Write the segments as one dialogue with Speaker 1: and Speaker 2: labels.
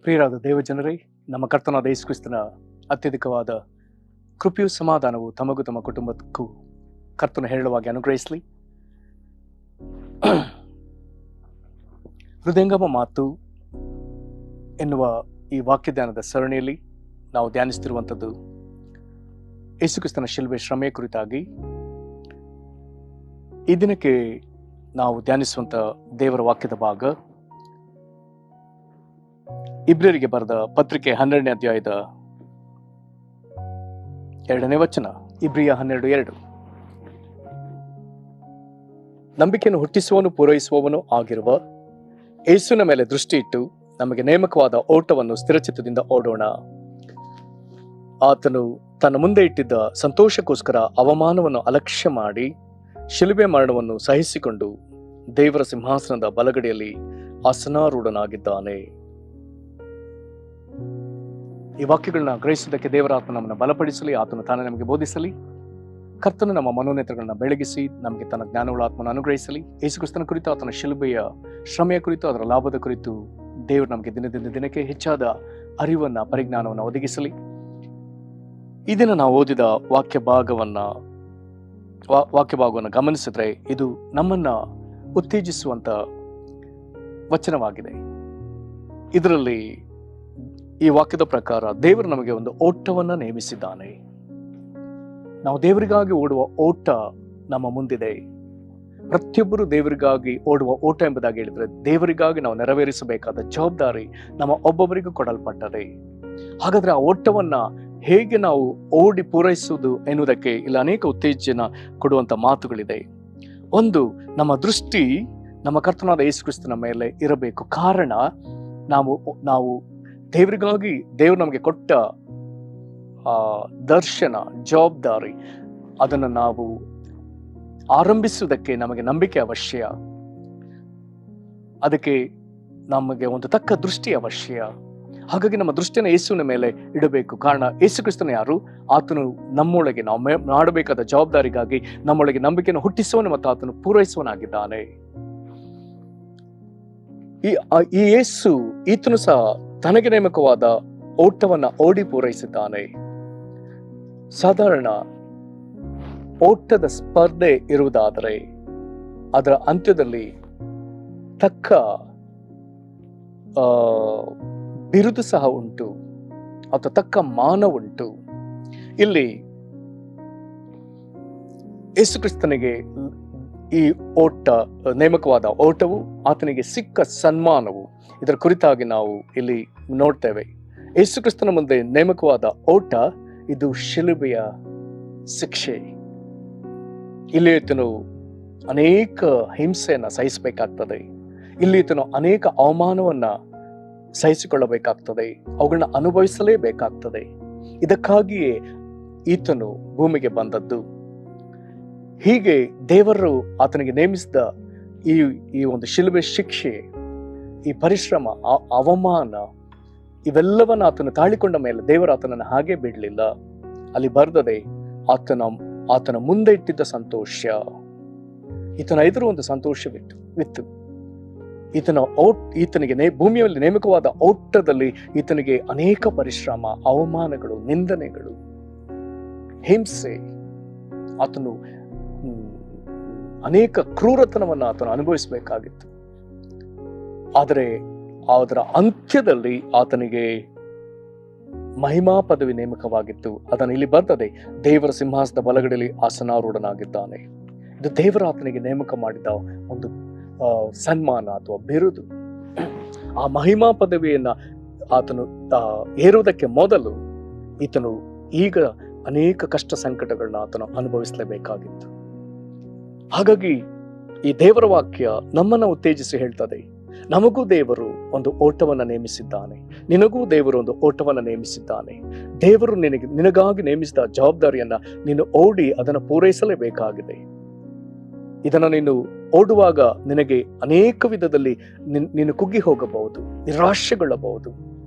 Speaker 1: ಪ್ರಿಯರಾದ ದೇವಜನರೇ, ನಮ್ಮ ಕರ್ತನಾದ ಯೇಸು ಕ್ರಿಸ್ತನ ಅತ್ಯಧಿಕವಾದ ಕೃಪೆಯು ಸಮಾಧಾನವು ತಮಗೂ ತಮ್ಮ ಕುಟುಂಬಕ್ಕೂ ಕರ್ತನ ಹೇರಳವಾಗಿ ಅನುಗ್ರಹಿಸಲಿ. ಹೃದಯಂಗಮ ಮಾತು ಎನ್ನುವ ಈ ವಾಕ್ಯಧ್ಯಾನದ ಸರಣಿಯಲ್ಲಿ ನಾವು ಧ್ಯಾನಿಸ್ತಿರುವಂಥದ್ದು ಯೇಸು ಕ್ರಿಸ್ತನ ಶಿಲುಬೆ ಶ್ರಮೆಯ ಕುರಿತಾಗಿ. ಈ ದಿನಕ್ಕೆ ನಾವು ಧ್ಯಾನಿಸುವಂಥ ದೇವರ ವಾಕ್ಯದ ಭಾಗ ಇಬ್ರಿಯರಿಗೆ ಬರೆದ ಪತ್ರಿಕೆ 12ನೇ ಅಧ್ಯಾಯದ 2ನೇ ವಚನ. ಇಬ್ರಿಯ 12:2. ನಂಬಿಕೆಯನ್ನು ಹುಟ್ಟಿಸುವವನು ಪೂರೈಸುವವನು ಆಗಿರುವ ಯೇಸುವಿನ ಮೇಲೆ ದೃಷ್ಟಿ ಇಟ್ಟು ನಮಗೆ ನೇಮಕವಾದ ಓಟವನ್ನು ಸ್ಥಿರಚಿತ್ತದಿಂದ ಓಡೋಣ. ಆತನು ತನ್ನ ಮುಂದೆ ಇಟ್ಟಿದ್ದ ಸಂತೋಷಕ್ಕೋಸ್ಕರ ಅವಮಾನವನ್ನು ಅಲಕ್ಷ್ಯ ಮಾಡಿ ಶಿಲುಬೆ ಮರಣವನ್ನು ಸಹಿಸಿಕೊಂಡು ದೇವರ ಸಿಂಹಾಸನದ ಬಲಗಡೆಯಲ್ಲಿ ಆಸನಾರೂಢನಾಗಿದ್ದಾನೆ. ಈ ವಾಕ್ಯಗಳನ್ನ ಗ್ರಹಿಸುವುದಕ್ಕೆ ದೇವರ ಆತ್ಮ ನಮ್ಮನ್ನು ಬಲಪಡಿಸಲಿ, ಆತನು ತಾನೇ ನಮಗೆ ಬೋಧಿಸಲಿ. ಕರ್ತನು ನಮ್ಮ ಮನೋನೇತ್ರಗಳನ್ನ ಬೆಳಗಿಸಿ ನಮಗೆ ತನ್ನ ಜ್ಞಾನವುಳ್ಳ ಆತ್ಮನ ಅನುಗ್ರಹಿಸಲಿ. ಯೇಸು ಕ್ರಿಸ್ತನ ಕುರಿತು, ಆತನ ಶಿಲುಬೆಯ ಶ್ರಮೆಯ ಕುರಿತು, ಅದರ ಲಾಭದ ಕುರಿತು ದೇವರು ನಮಗೆ ದಿನದಿಂದ ದಿನಕ್ಕೆ ಹೆಚ್ಚಾದ ಅರಿವನ್ನ, ಪರಿಜ್ಞಾನವನ್ನು ಒದಗಿಸಲಿ. ಈ ದಿನ ನಾವು ಓದಿದ ವಾಕ್ಯ ಭಾಗವನ್ನು ಗಮನಿಸಿದ್ರೆ ಇದು ನಮ್ಮನ್ನ ಉತ್ತೇಜಿಸುವಂತ ವಚನವಾಗಿದೆ. ಇದರಲ್ಲಿ ಈ ವಾಕ್ಯದ ಪ್ರಕಾರ ದೇವರು ನಮಗೆ ಒಂದು ಓಟವನ್ನ ನೇಮಿಸಿದ್ದಾನೆ. ನಾವು ದೇವರಿಗಾಗಿ ಓಡುವ ಓಟ ನಮ್ಮ ಮುಂದಿದೆ. ಪ್ರತಿಯೊಬ್ಬರು ದೇವರಿಗಾಗಿ ಓಡುವ ಓಟ ಎಂಬುದಾಗಿ ಹೇಳಿದ್ರೆ, ದೇವರಿಗಾಗಿ ನಾವು ನೆರವೇರಿಸಬೇಕಾದ ಜವಾಬ್ದಾರಿ ನಮ್ಮ ಒಬ್ಬೊಬ್ಬರಿಗೂ ಕೊಡಲ್ಪಟ್ಟದೆ. ಹಾಗಾದ್ರೆ ಆ ಓಟವನ್ನ ಹೇಗೆ ನಾವು ಓಡಿ ಪೂರೈಸುವುದು ಎನ್ನುವುದಕ್ಕೆ ಇಲ್ಲಿ ಅನೇಕ ಉತ್ತೇಜನ ಕೊಡುವಂತ ಮಾತುಗಳಿದೆ. ಒಂದು, ನಮ್ಮ ದೃಷ್ಟಿ ನಮ್ಮ ಕರ್ತನಾದ ಯೇಸು ಕ್ರಿಸ್ತನ ಮೇಲೆ ಇರಬೇಕು. ಕಾರಣ ನಾವು ದೇವರಿಗಾಗಿ ದೇವರು ನಮಗೆ ಕೊಟ್ಟ ದರ್ಶನ, ಜವಾಬ್ದಾರಿ, ಅದನ್ನು ನಾವು ಆರಂಭಿಸುವುದಕ್ಕೆ ನಮಗೆ ನಂಬಿಕೆ ಅವಶ್ಯ. ಅದಕ್ಕೆ ನಮಗೆ ಒಂದು ತಕ್ಕ ದೃಷ್ಟಿ ಅವಶ್ಯ. ಹಾಗಾಗಿ ನಮ್ಮ ದೃಷ್ಟಿಯನ್ನು ಯೇಸುವಿನ ಮೇಲೆ ಇಡಬೇಕು. ಕಾರಣ ಯೇಸು ಕ್ರಿಸ್ತನ ಯಾರು? ಆತನು ನಮ್ಮೊಳಗೆ ನಾವು ಮಾಡಬೇಕಾದ ಜವಾಬ್ದಾರಿಗಾಗಿ ನಮ್ಮೊಳಗೆ ನಂಬಿಕೆಯನ್ನು ಹುಟ್ಟಿಸುವನು ಮತ್ತು ಆತನು ಪೂರೈಸುವನಾಗಿದ್ದಾನೆ. ಈ ಯೇಸು ಈತನು ಸಹ ತನಗೆ ನೇಮಕವಾದ ಓಟವನ್ನ ಓಡಿ ಪೂರೈಸಿದ್ದಾನೆ. ಸಾಧಾರಣ ಓಟದ ಸ್ಪರ್ಧೆ ಇರುವುದಾದರೆ ಅದರ ಅಂತ್ಯದಲ್ಲಿ ತಕ್ಕ ಬಿರುದು ಸಹ ಉಂಟು ಅಥವಾ ತಕ್ಕ ಮಾನ ಉಂಟು. ಇಲ್ಲಿ ಯೇಸು ಕ್ರಿಸ್ತನಿಗೆ ಈ ಓಟ, ನೇಮಕವಾದ ಓಟವು, ಆತನಿಗೆ ಸಿಕ್ಕ ಸನ್ಮಾನವು, ಇದರ ಕುರಿತಾಗಿ ನಾವು ಇಲ್ಲಿ ನೋಡ್ತೇವೆ. ಯೇಸು ಕ್ರಿಸ್ತನ ಮುಂದೆ ನೇಮಕವಾದ ಓಟ ಇದು ಶಿಲುಬೆಯ ಶಿಕ್ಷೆ. ಇಲ್ಲಿ ಈತನು ಅನೇಕ ಹಿಂಸೆಯನ್ನ ಸಹಿಸಬೇಕಾಗ್ತದೆ. ಇಲ್ಲಿ ಈತನು ಅನೇಕ ಅವಮಾನವನ್ನ ಸಹಿಸಿಕೊಳ್ಳಬೇಕಾಗ್ತದೆ, ಅವುಗಳನ್ನ ಅನುಭವಿಸಲೇಬೇಕಾಗ್ತದೆ. ಇದಕ್ಕಾಗಿಯೇ ಈತನು ಭೂಮಿಗೆ ಬಂದದ್ದು. ಹೀಗೆ ದೇವರು ಆತನಿಗೆ ನೇಮಿಸಿದ ಈ ಒಂದು ಶಿಲುಬೆ ಶಿಕ್ಷೆ, ಈ ಪರಿಶ್ರಮ, ಅವಮಾನ, ಇವೆಲ್ಲವನ್ನ ಆತನು ತಾಳಿಕೊಂಡ ಮೇಲೆ ದೇವರು ಆತನನ್ನು ಹಾಗೆ ಬಿಡಲಿಲ್ಲ. ಅಲ್ಲಿ ಬರ್ದದೆ ಆತನ ಮುಂದೆ ಇಟ್ಟಿದ್ದ ಸಂತೋಷ, ಈತನ ಎದುರು ಒಂದು ಸಂತೋಷವಿತ್ತು. ಈತನಿಗೆ ಭೂಮಿಯಲ್ಲಿ ನೇಮಕವಾದ ಓಟದಲ್ಲಿ ಈತನಿಗೆ ಅನೇಕ ಪರಿಶ್ರಮ, ಅವಮಾನಗಳು, ನಿಂದನೆಗಳು, ಹಿಂಸೆ, ಆತನು ಅನೇಕ ಕ್ರೂರತನವನ್ನು ಆತನು ಅನುಭವಿಸಬೇಕಾಗಿತ್ತು. ಆದರೆ ಅದರ ಅಂತ್ಯದಲ್ಲಿ ಆತನಿಗೆ ಮಹಿಮಾ ಪದವಿ ನೇಮಕವಾಗಿತ್ತು. ಅದನ್ನು ಇಲ್ಲಿ ಬರ್ತದೆ, ದೇವರ ಸಿಂಹಾಸನದ ಬಲಗಡೆಯಲ್ಲಿ ಆಸನಾರೂಢನಾಗಿದ್ದಾನೆ. ಇದು ದೇವರ ಆತನಿಗೆ ನೇಮಕ ಮಾಡಿದ ಒಂದು ಸನ್ಮಾನ ಅಥವಾ ಬಿರುದು. ಆ ಮಹಿಮಾ ಪದವಿಯನ್ನ ಆತನು ಏರುವುದಕ್ಕೆ ಮೊದಲು ಈತನು ಈಗ ಅನೇಕ ಕಷ್ಟ ಸಂಕಟಗಳನ್ನ ಆತನು ಅನುಭವಿಸಲೇಬೇಕಾಗಿತ್ತು. ಹಾಗಾಗಿ ಈ ದೇವರ ವಾಕ್ಯ ನಮ್ಮನ್ನ ಉತ್ತೇಜಿಸಿ ಹೇಳ್ತದೆ, ನಮಗೂ ದೇವರು ಒಂದು ಓಟವನ್ನ ನೇಮಿಸಿದ್ದಾನೆ, ನಿನಗೂ ದೇವರು ಒಂದು ಓಟವನ್ನ ನೇಮಿಸಿದ್ದಾನೆ. ದೇವರು ನಿನಗಾಗಿ ನೇಮಿಸಿದ ಜವಾಬ್ದಾರಿಯನ್ನ ನೀನು ಓಡಿ ಅದನ್ನು ಪೂರೈಸಲೇಬೇಕಾಗಿದೆ. ಇದನ್ನ ನೀನು ಓಡುವಾಗ ನಿನಗೆ ಅನೇಕ ವಿಧದಲ್ಲಿ ನೀನು ಕುಗ್ಗಿ ಹೋಗಬಹುದು, ನಿರಾಶೆಗೊಳ್ಳಬಹುದು.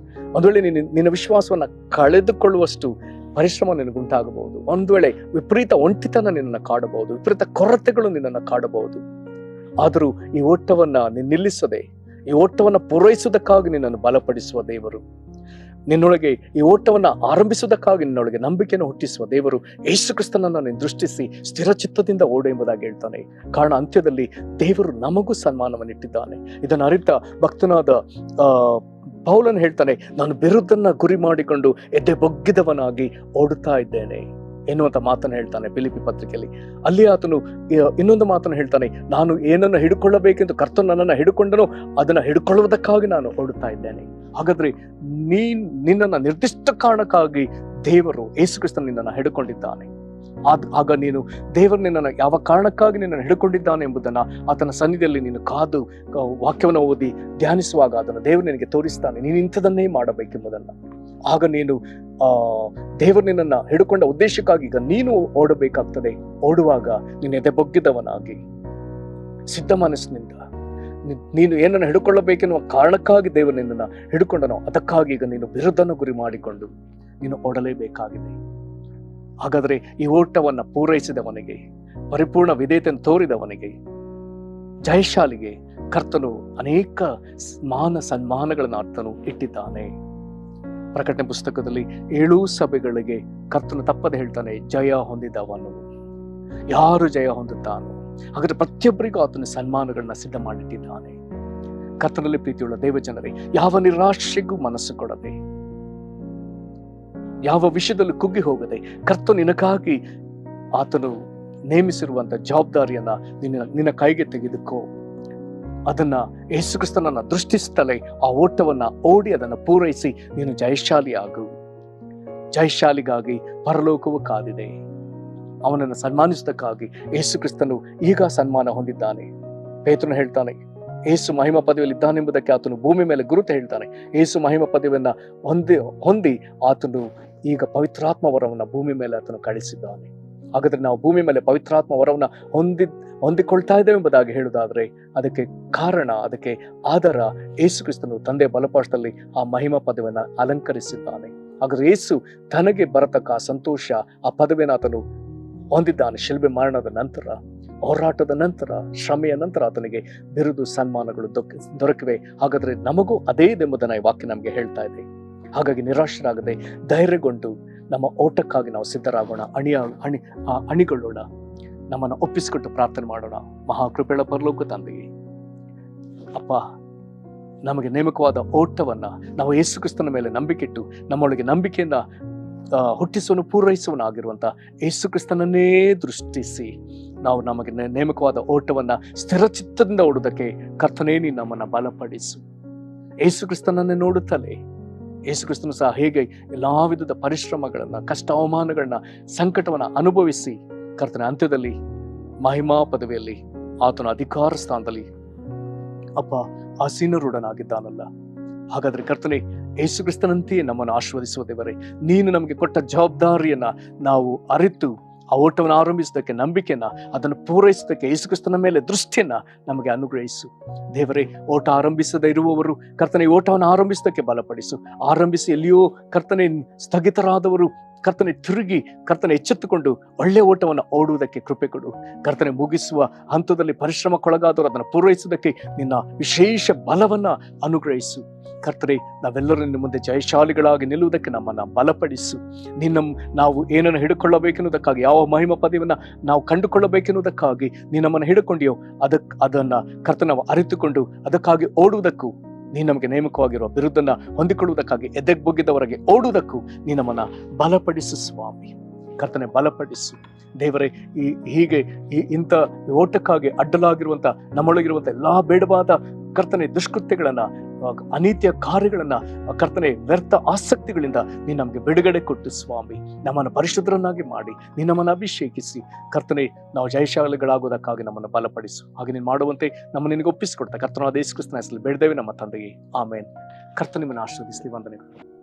Speaker 1: ಒಂದು ವೇಳೆ ನಿನ್ನ ವಿಶ್ವಾಸವನ್ನ ಕಳೆದುಕೊಳ್ಳುವಷ್ಟು ಪರಿಶ್ರಮ ನಿನಗುಂಟಾಗಬಹುದು. ಒಂದು ವೇಳೆ ವಿಪರೀತ ಒಂಟಿತನ ನಿನ್ನನ್ನು ಕಾಡಬಹುದು, ವಿಪರೀತ ಕೊರತೆಗಳು ನಿನ್ನನ್ನು ಕಾಡಬಹುದು. ಆದರೂ ಈ ಓಟವನ್ನ ನಿಲ್ಲಿಸದೆ, ಈ ಓಟವನ್ನು ಪೂರೈಸುವುದಕ್ಕಾಗಿ ನಿನ್ನನ್ನು ಬಲಪಡಿಸುವ ದೇವರು, ನಿನ್ನೊಳಗೆ ಈ ಓಟವನ್ನು ಆರಂಭಿಸುವುದಕ್ಕಾಗಿ ನಿನ್ನೊಳಗೆ ನಂಬಿಕೆಯನ್ನು ಹುಟ್ಟಿಸುವ ದೇವರು ಯೇಸು ಕ್ರಿಸ್ತನನ್ನು ನೀನು ದೃಷ್ಟಿಸಿ ಸ್ಥಿರ ಚಿತ್ತದಿಂದ ಓಡು ಎಂಬುದಾಗಿ ಹೇಳ್ತಾನೆ. ಕಾರಣ ಅಂತ್ಯದಲ್ಲಿ ದೇವರು ನಮಗೂ ಸನ್ಮಾನವನ್ನಿಟ್ಟಿದ್ದಾನೆ. ಇದನ್ನು ಅರಿತ ಭಕ್ತನಾದ ಪೌಲನು ಹೇಳ್ತಾನೆ, ನಾನು ಬಿರುದನ್ನ ಗುರಿ ಮಾಡಿಕೊಂಡು ಎದೆ ಬೊಗ್ಗಿದವನಾಗಿ ಓಡುತ್ತಾ ಇದ್ದೇನೆ ಎನ್ನುವಂತ ಮಾತನ್ನು ಹೇಳ್ತಾನೆ ಫಿಲಿಪ್ಪಿ ಪತ್ರಿಕೆಯಲ್ಲಿ. ಅಲ್ಲಿ ಆತನು ಇನ್ನೊಂದು ಮಾತನ್ನು ಹೇಳ್ತಾನೆ, ನಾನು ಏನನ್ನು ಹಿಡ್ಕೊಳ್ಳಬೇಕೆಂದು ಕರ್ತನು ನನ್ನನ್ನು ಹಿಡ್ಕೊಂಡನೋ ಅದನ್ನು ಹಿಡ್ಕೊಳ್ಳುವುದಕ್ಕಾಗಿ ನಾನು ಓಡುತ್ತಾ ಇದ್ದೇನೆ. ಹಾಗಾದ್ರೆ ನಿನ್ನನ್ನು ನಿರ್ದಿಷ್ಟ ಕಾರಣಕ್ಕಾಗಿ ದೇವರು ಯೇಸು ಕ್ರಿಸ್ತನು ನಿನ್ನನ್ನು ಹಿಡ್ಕೊಂಡಿದ್ದಾನೆ. ಆಗ ನೀನು ದೇವರು ನಿನ್ನನ್ನು ಯಾವ ಕಾರಣಕ್ಕಾಗಿ ನಿನ್ನನ್ನು ಹಿಡ್ಕೊಂಡಿದ್ದಾನೆ ಎಂಬುದನ್ನು ಆತನ ಸನ್ನಿಧಿಯಲ್ಲಿ ನೀನು ಕಾದು ವಾಕ್ಯವನ್ನು ಓದಿ ಧ್ಯಾನಿಸುವಾಗ ಅದನ್ನು ದೇವರು ನಿನಗೆ ತೋರಿಸ್ತಾನೆ. ನೀನು ಇಂಥದನ್ನೇ ಮಾಡಬೇಕೆಂಬುದನ್ನು. ಆಗ ನೀನು ದೇವರು ನಿನ್ನನ್ನು ಹಿಡ್ಕೊಂಡ ಉದ್ದೇಶಕ್ಕಾಗಿ ಈಗ ನೀನು ಓಡಬೇಕಾಗ್ತದೆ. ಓಡುವಾಗ ನೀನು ಎದೆ ಬೊಗ್ಗಿದವನಾಗಿ ಸಿದ್ಧ ಮನಸ್ಸಿನಿಂದ ನೀನು ಏನನ್ನು ಹಿಡ್ಕೊಳ್ಳಬೇಕೆನ್ನುವ ಕಾರಣಕ್ಕಾಗಿ ದೇವರು ನಿನ್ನನ್ನು ಹಿಡ್ಕೊಂಡನೋ ಅದಕ್ಕಾಗಿ ಈಗ ನೀನು ಬಿರುದನ್ನು ಗುರಿ ಮಾಡಿಕೊಂಡು ನೀನು ಓಡಲೇಬೇಕಾಗಿದೆ. ಹಾಗಾದ್ರೆ ಈ ಓಟವನ್ನು ಪೂರೈಸಿದವನಿಗೆ, ಪರಿಪೂರ್ಣ ವಿಧೇಯತೆಯನ್ನು ತೋರಿದವನಿಗೆ, ಜಯಶಾಲಿಗೆ ಕರ್ತನು ಅನೇಕ ಮಾನ ಸನ್ಮಾನಗಳನ್ನು ಆತನು ಇಟ್ಟಿದ್ದಾನೆ. ಪ್ರಕಟಣೆ ಪುಸ್ತಕದಲ್ಲಿ 7 ಸಭೆಗಳಿಗೆ ಕರ್ತನು ತಪ್ಪದೆ ಹೇಳ್ತಾನೆ, ಜಯ ಹೊಂದಿದವನು. ಯಾರು ಜಯ ಹೊಂದುತ್ತಾನೋ ಹಾಗಾದ್ರೆ ಪ್ರತಿಯೊಬ್ಬರಿಗೂ ಆತನ ಸನ್ಮಾನಗಳನ್ನ ಸಿದ್ಧ ಮಾಡಿಟ್ಟಿದ್ದಾನೆ. ಕರ್ತನಲ್ಲಿ ಪ್ರೀತಿಯುಳ್ಳ ದೇವಜನರೇ, ಯಾವ ನಿರಾಶೆಗೂ ಮನಸ್ಸು ಕೊಡದೆ, ಯಾವ ವಿಷಯದಲ್ಲಿ ಕುಗ್ಗಿ ಹೋಗದೆ, ಕರ್ತನು ನಿನಗಾಗಿ ಆತನು ನೇಮಿಸಿರುವಂತ ಜವಾಬ್ದಾರಿಯನ್ನ ನಿನ್ನ ಕೈಗೆ ತೆಗೆದುಕೋ. ಅದನ್ನ ಯೇಸು ಕ್ರಿಸ್ತನನ್ನ ದೃಷ್ಟಿಸುತ್ತಲೇ ಆ ಓಟವನ್ನ ಓಡಿ ಅದನ್ನು ಪೂರೈಸಿ ನೀನು ಜಯಶಾಲಿಯಾಗು. ಜಯಶಾಲಿಗಾಗಿ ಪರಲೋಕವು ಕಾದಿದೆ. ಅವನನ್ನು ಸನ್ಮಾನಿಸುವುದಕ್ಕಾಗಿ ಯೇಸು ಕ್ರಿಸ್ತನು ಈಗ ಸನ್ಮಾನ ಹೊಂದಿದ್ದಾನೆ. ಪೇತ್ರನು ಹೇಳ್ತಾನೆ, ಯೇಸು ಮಹಿಮಾ ಪದವಿಯಲ್ಲಿ ಇದ್ದಾನೆಂಬುದಕ್ಕೆ ಆತನು ಭೂಮಿ ಮೇಲೆ ಗುರುತು ಹೇಳ್ತಾನೆ. ಯೇಸು ಮಹಿಮಾ ಪದವಿಯನ್ನ ಹೊಂದಿ ಆತನು ಈಗ ಪವಿತ್ರಾತ್ಮ ವರವನ್ನ ಭೂಮಿ ಮೇಲೆ ಆತನು ಕಳಿಸಿದ್ದಾನೆ. ಹಾಗಾದ್ರೆ ನಾವು ಭೂಮಿ ಮೇಲೆ ಪವಿತ್ರಾತ್ಮ ವರವನ್ನ ಹೊಂದಿಕೊಳ್ತಾ ಇದ್ದೇವೆ ಎಂಬುದಾಗಿ ಹೇಳುವುದಾದ್ರೆ ಅದಕ್ಕೆ ಕಾರಣ, ಅದಕ್ಕೆ ಆಧಾರ ಯೇಸು ಕ್ರಿಸ್ತನು ತಂದೆ ಬಲಪಾಶದಲ್ಲಿ ಆ ಮಹಿಮಾ ಪದವಿಯನ್ನ ಅಲಂಕರಿಸಿದ್ದಾನೆ. ಹಾಗಾದ್ರೆ ಯೇಸು ತನಗೆ ಬರತಕ್ಕ ಸಂತೋಷ, ಆ ಪದವಿಯನ್ನು ಆತನು ಹೊಂದಿದ್ದಾನೆ. ಶಿಲ್ಬೆ ಮರಣದ ನಂತರ, ಹೋರಾಟದ ನಂತರ, ಶ್ರಮೆಯ ನಂತರ ಆತನಿಗೆ ಬಿರುದು ಸನ್ಮಾನಗಳು ದೊರಕಿವೆ. ಹಾಗಾದ್ರೆ ನಮಗೂ ಅದೇ ಎಂಬುದನ್ನ ಈ ವಾಕ್ಯ ನಮಗೆ ಹೇಳ್ತಾ ಇದೆ. ಹಾಗಾಗಿ ನಿರಾಶರಾಗದೆ ಧೈರ್ಯಗೊಂಡು ನಮ್ಮ ಓಟಕ್ಕಾಗಿ ನಾವು ಸಿದ್ಧರಾಗೋಣ, ಅಣಿಗೊಳ್ಳೋಣ, ನಮ್ಮನ್ನು ಒಪ್ಪಿಸಿಕೊಟ್ಟು ಪ್ರಾರ್ಥನೆ ಮಾಡೋಣ. ಮಹಾಕೃಪೆಯ ಪರಲೋಕ ತಂದೆಯೇ, ಅಪ್ಪ, ನಮಗೆ ನೇಮಕವಾದ ಓಟವನ್ನ ನಾವು ಯೇಸು ಕ್ರಿಸ್ತನ ಮೇಲೆ ನಂಬಿಕೆಟ್ಟು ನಮ್ಮೊಳಗೆ ನಂಬಿಕೆಯನ್ನ ಹುಟ್ಟಿಸುವನು ಪೂರೈಸುವನಾಗಿರುವಂತ ಯೇಸು ಕ್ರಿಸ್ತನನ್ನೇ ದೃಷ್ಟಿಸಿ ನಾವು ನಮಗೆ ನೇಮಕವಾದ ಓಟವನ್ನ ಸ್ಥಿರಚಿತ್ತದಿಂದ ಓಡುವುದಕ್ಕೆ ಕರ್ತನೇ ನೀನು ನಮ್ಮನ್ನ ಬಲಪಡಿಸು. ಯೇಸು ಕ್ರಿಸ್ತನನ್ನೇ ನೋಡುತ್ತಲೇ ಯೇಸು ಕ್ರಿಸ್ತನು ಸಹ ಹೇಗೆ ಎಲ್ಲಾ ವಿಧದ ಪರಿಶ್ರಮಗಳನ್ನ, ಕಷ್ಟ ಅವಮಾನಗಳನ್ನ, ಸಂಕಟವನ್ನ ಅನುಭವಿಸಿ ಕರ್ತನ ಅಂತ್ಯದಲ್ಲಿ ಮಹಿಮಾ ಪದವಿಯಲ್ಲಿ ಆತನ ಅಧಿಕಾರ ಸ್ಥಾನದಲ್ಲಿ ಅಪ್ಪ ಆಸೀನರೂಢನಾಗಿದ್ದಾನಲ್ಲ. ಹಾಗಾದ್ರೆ ಕರ್ತನೆ, ಯೇಸು ಕ್ರಿಸ್ತನಂತೆಯೇ ನಮ್ಮನ್ನು ಆಶೀರ್ವದಿಸುವ ದೇವರೇ, ನೀನು ನಮಗೆ ಕೊಟ್ಟ ಜವಾಬ್ದಾರಿಯನ್ನ ನಾವು ಅರಿತು ಆ ಓಟವನ್ನು ಆರಂಭಿಸೋದಕ್ಕೆ, ನಂಬಿಕೆಯನ್ನ ಅದನ್ನು ಪೂರೈಸೋದಕ್ಕೆ ಯೇಸು ಕ್ರಿಸ್ತನ ಮೇಲೆ ದೃಷ್ಟಿಯನ್ನ ನಮಗೆ ಅನುಗ್ರಹಿಸು ದೇವರೇ. ಓಟ ಆರಂಭಿಸದೇ ಇರುವವರು ಕರ್ತನೆ ಓಟವನ್ನು ಆರಂಭಿಸೋದಕ್ಕೆ ಬಲಪಡಿಸು. ಆರಂಭಿಸಿ ಎಲ್ಲಿಯೋ ಕರ್ತನೆ ಸ್ಥಗಿತರಾದವರು ಕರ್ತನೆ ತಿರುಗಿ ಕರ್ತನೆ ಎಚ್ಚೆತ್ತುಕೊಂಡು ಒಳ್ಳೆ ಓಟವನ್ನು ಓಡುವುದಕ್ಕೆ ಕೃಪೆ ಕೊಡು. ಕರ್ತನೆ ಮುಗಿಸುವ ಹಂತದಲ್ಲಿ ಪರಿಶ್ರಮಕ್ಕೊಳಗಾದವರು ಅದನ್ನು ಪೂರೈಸುವುದಕ್ಕೆ ನಿನ್ನ ವಿಶೇಷ ಬಲವನ್ನ ಅನುಗ್ರಹಿಸು. ಕರ್ತನೆ, ನಾವೆಲ್ಲರೂ ನಿನ್ನ ಮುಂದೆ ಜಯಶಾಲಿಗಳಾಗಿ ನಿಲ್ಲುವುದಕ್ಕೆ ನಮ್ಮನ್ನ ಬಲಪಡಿಸು. ನಾವು ಏನನ್ನು ಹಿಡ್ಕೊಳ್ಳಬೇಕೆನ್ನುವುದಕ್ಕಾಗಿ, ಯಾವ ಮಹಿಮಾ ಪದವಿಯನ್ನ ನಾವು ಕಂಡುಕೊಳ್ಳಬೇಕೆನ್ನುವುದಕ್ಕಾಗಿ ನೀನು ನಮ್ಮನ್ನು ಹಿಡ್ಕೊಂಡಿಯೋ ಅದನ್ನ ಕರ್ತನ ನಾವು ಅರಿತುಕೊಂಡು ಅದಕ್ಕಾಗಿ ಓಡುವುದಕ್ಕೂ, ನೀನು ನಮಗೆ ನೇಮಕವಾಗಿರುವ ಬಿರುದನ್ನ ಹೊಂದಿಕೊಳ್ಳುವುದಕ್ಕಾಗಿ ಎದೆಗೆ ಬೊಗ್ಗಿದವರೆಗೆ ಓಡುವುದಕ್ಕೂ ನೀನು ನಮ್ಮನ್ನ ಬಲಪಡಿಸು ಸ್ವಾಮಿ. ಕರ್ತನೆ, ಬಲಪಡಿಸು ದೇವರೇ. ಹೀಗೆ ಇಂಥ ಓಟಕ್ಕಾಗಿ ಅಡ್ಡಲಾಗಿರುವಂತ ನಮ್ಮೊಳಗಿರುವಂತ ಎಲ್ಲಾ ಬೇಡವಾದ ಕರ್ತನೆ ದುಷ್ಕೃತ್ಯಗಳನ್ನ, ಅನೀತಿಯ ಕಾರ್ಯಗಳನ್ನ, ಕರ್ತನೆ ವ್ಯರ್ಥ ಆಸಕ್ತಿಗಳಿಂದ ನೀನು ನಮಗೆ ಬಿಡುಗಡೆ ಕೊಟ್ಟು ಸ್ವಾಮಿ ನಮ್ಮನ್ನು ಪರಿಶುದ್ಧರನ್ನಾಗಿ ಮಾಡಿ ನೀನು ನಮ್ಮನ್ನು ಅಭಿಷೇಕಿಸಿ ಕರ್ತನೆ, ನಾವು ಜಯಶಾಲಿಗಳಾಗುವುದಕ್ಕಾಗಿ ನಮ್ಮನ್ನು ಬಲಪಡಿಸು. ಹಾಗೆ ನೀನು ಮಾಡುವಂತೆ ನಮ್ಮ ನಿನಗೆ ಒಪ್ಪಿಸಿಕೊಡ್ತಾ ಕರ್ತನಾದ ಯೇಸು ಕ್ರಿಸ್ತನ ಹೆಸರಲ್ಲಿ ಬೇಡ್ದೇವೆ ನಮ್ಮ ತಂದೆಯೇ, ಆಮೇನ್. ಕರ್ತನೆ ನಿಮ್ಮನ್ನು ಆಶೀರ್ವದಿಸಲಿ. ವಂದನೆಗಳು.